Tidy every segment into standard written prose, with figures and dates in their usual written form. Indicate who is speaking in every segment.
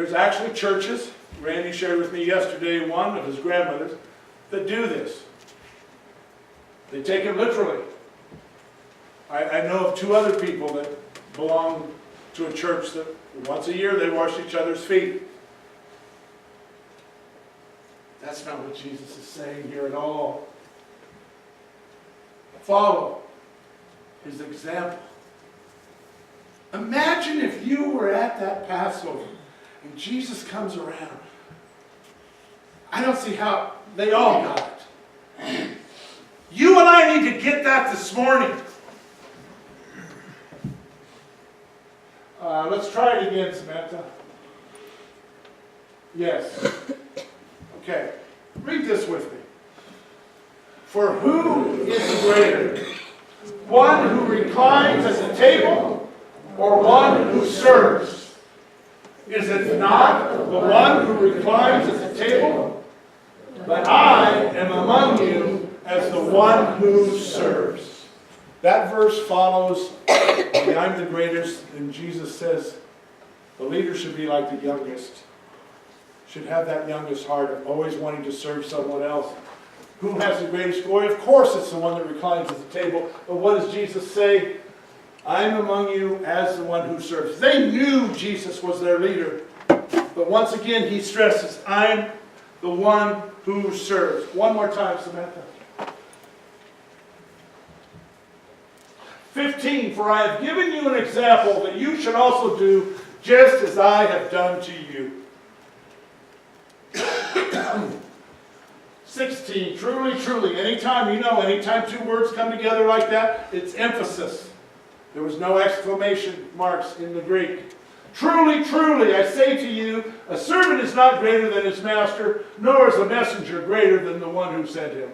Speaker 1: There's actually churches, Randy shared with me yesterday, one of his grandmothers, that do this. They take it literally. I know of 2 other people that belong to a church that once a year they wash each other's feet. That's not what Jesus is saying here at all. Follow his example. Imagine if you were at that Passover and Jesus comes around. I don't see how they all got it. You and I need to get that this morning. Let's try it again, Samantha. Yes. Okay. Read this with me. For who is greater? One who reclines at the table or one who serves? Is it not the one who reclines at the table? But I am among you as the one who serves. That verse follows the I'm the greatest, and Jesus says the leader should be like the youngest. Should have that youngest heart of always wanting to serve someone else. Who has the greatest glory? Of course it's the one that reclines at the table. But what does Jesus say? I am among you as the one who serves. They knew Jesus was their leader. But once again he stresses, I'm the one who serves. One more time, Samantha. 15, for I have given you an example that you should also do just as I have done to you. 16, truly, truly. Anytime 2 words come together like that, it's emphasis. There was no exclamation marks in the Greek. Truly, truly, I say to you, a servant is not greater than his master, nor is a messenger greater than the one who sent him.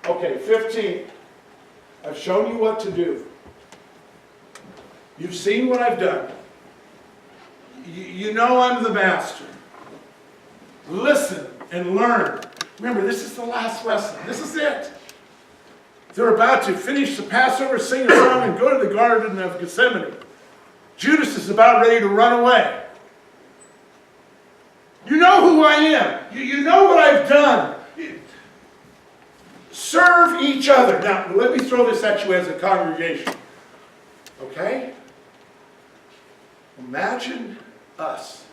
Speaker 1: Okay, 15. I've shown you what to do. You've seen what I've done. You know I'm the master. Listen and learn. Remember, this is the last lesson. This is it. They're about to finish the Passover, sing a song, and go to the Garden of Gethsemane. Judas is about ready to run away. You know who I am. You know what I've done. Serve each other. Now, let me throw this at you as a congregation. Okay? Imagine us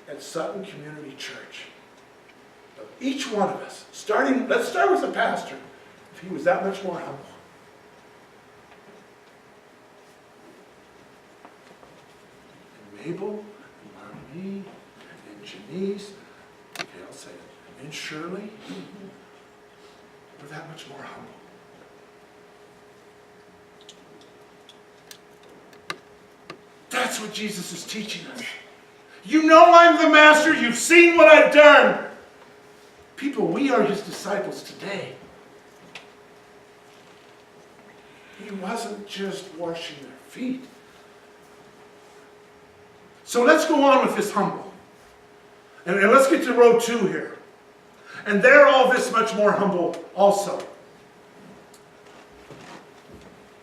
Speaker 1: at Sutton Community Church. Each one of us, let's start with the pastor, if he was that much more humble. And Mabel, and Marnie, and Janice, okay, I'll say it, and Shirley, we're that much more humble. That's what Jesus is teaching us. You know I'm the master, you've seen what I've done. People, we are his disciples today. He wasn't just washing their feet. So let's go on with this humble. And let's get to row 2 here. And they're all this much more humble also.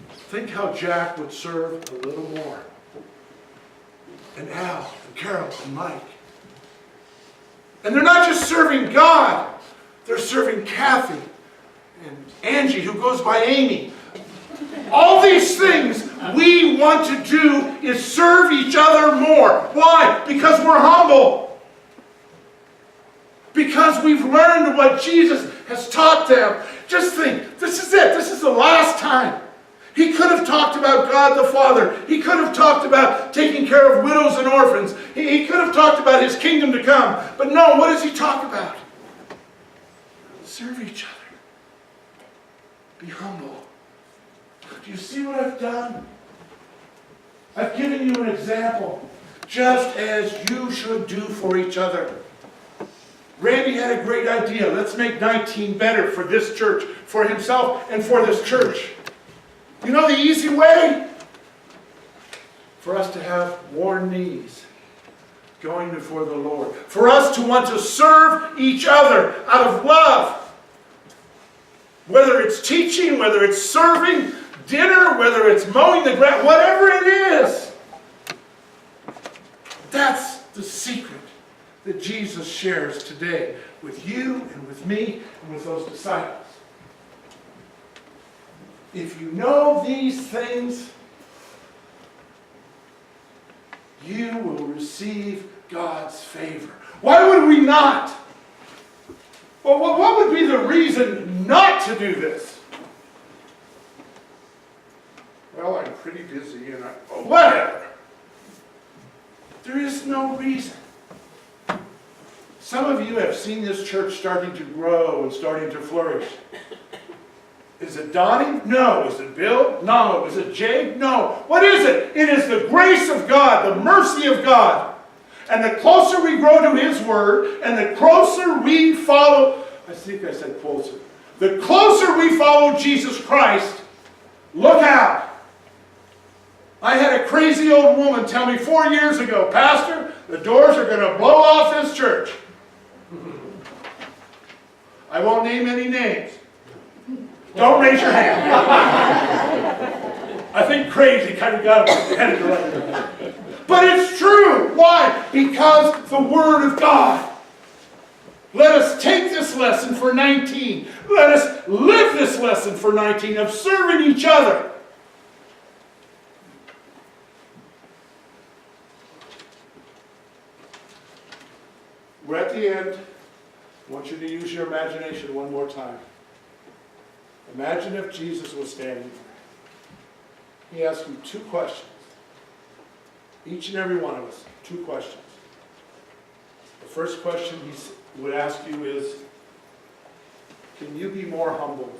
Speaker 1: Think how Jack would serve a little more. And Al, and Carol, and Mike. And they're not just serving God. They're serving Kathy and Angie, who goes by Amy. All these things we want to do is serve each other more. Why? Because we're humble. Because we've learned what Jesus has taught them. Just think, this is it. This is the last time. He could have talked about God the Father. He could have talked about taking care of widows and orphans. He could have talked about his kingdom to come. But no, what does he talk about? Serve each other. Be humble. Do you see what I've done? I've given you an example, just as you should do for each other. Randy had a great idea. Let's make 19 better for this church, for himself, and for this church. You know the easy way? For us to have worn knees going before the Lord. For us to want to serve each other out of love. Whether it's teaching, whether it's serving, dinner, whether it's mowing the grass, whatever it is. That's the secret that Jesus shares today with you and with me and with those disciples. If you know these things, you will receive God's favor. Why would we not? Well, what would be the reason not to do this? Well, I'm pretty busy and whatever. There is no reason. Some of you have seen this church starting to grow and starting to flourish. Is it Donnie? No. Is it Bill? No. Is it Jay? No. What is it? It is the grace of God, the mercy of God. And the closer we grow to His Word, and the closer we follow, I think I said closer. The closer we follow Jesus Christ, look out. I had a crazy old woman tell me 4 years ago, Pastor, the doors are going to blow off this church. I won't name any names. Don't raise your hand. I think crazy kind of got him headed right. But it's true. Why? Because the Word of God. Let us take this lesson for 19. Let us live this lesson for 19 of serving each other. We're at the end. I want you to use your imagination one more time. Imagine if Jesus was standing there. He asked you 2 questions. Each and every one of us, 2 questions. The first question he would ask you is, can you be more humble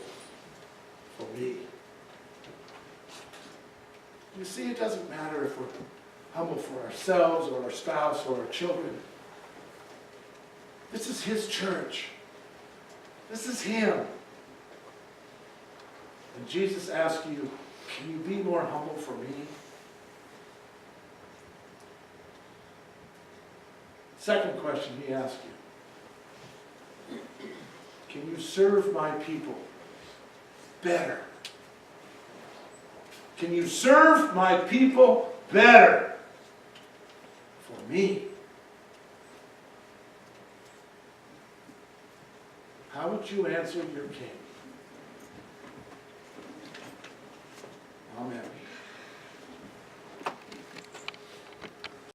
Speaker 1: for me? You see, it doesn't matter if we're humble for ourselves or our spouse or our children. This is His church. This is Him. And Jesus asks you, can you be more humble for me? Second question He asks you, can you serve my people better? Can you serve my people better for me? How would you answer your king?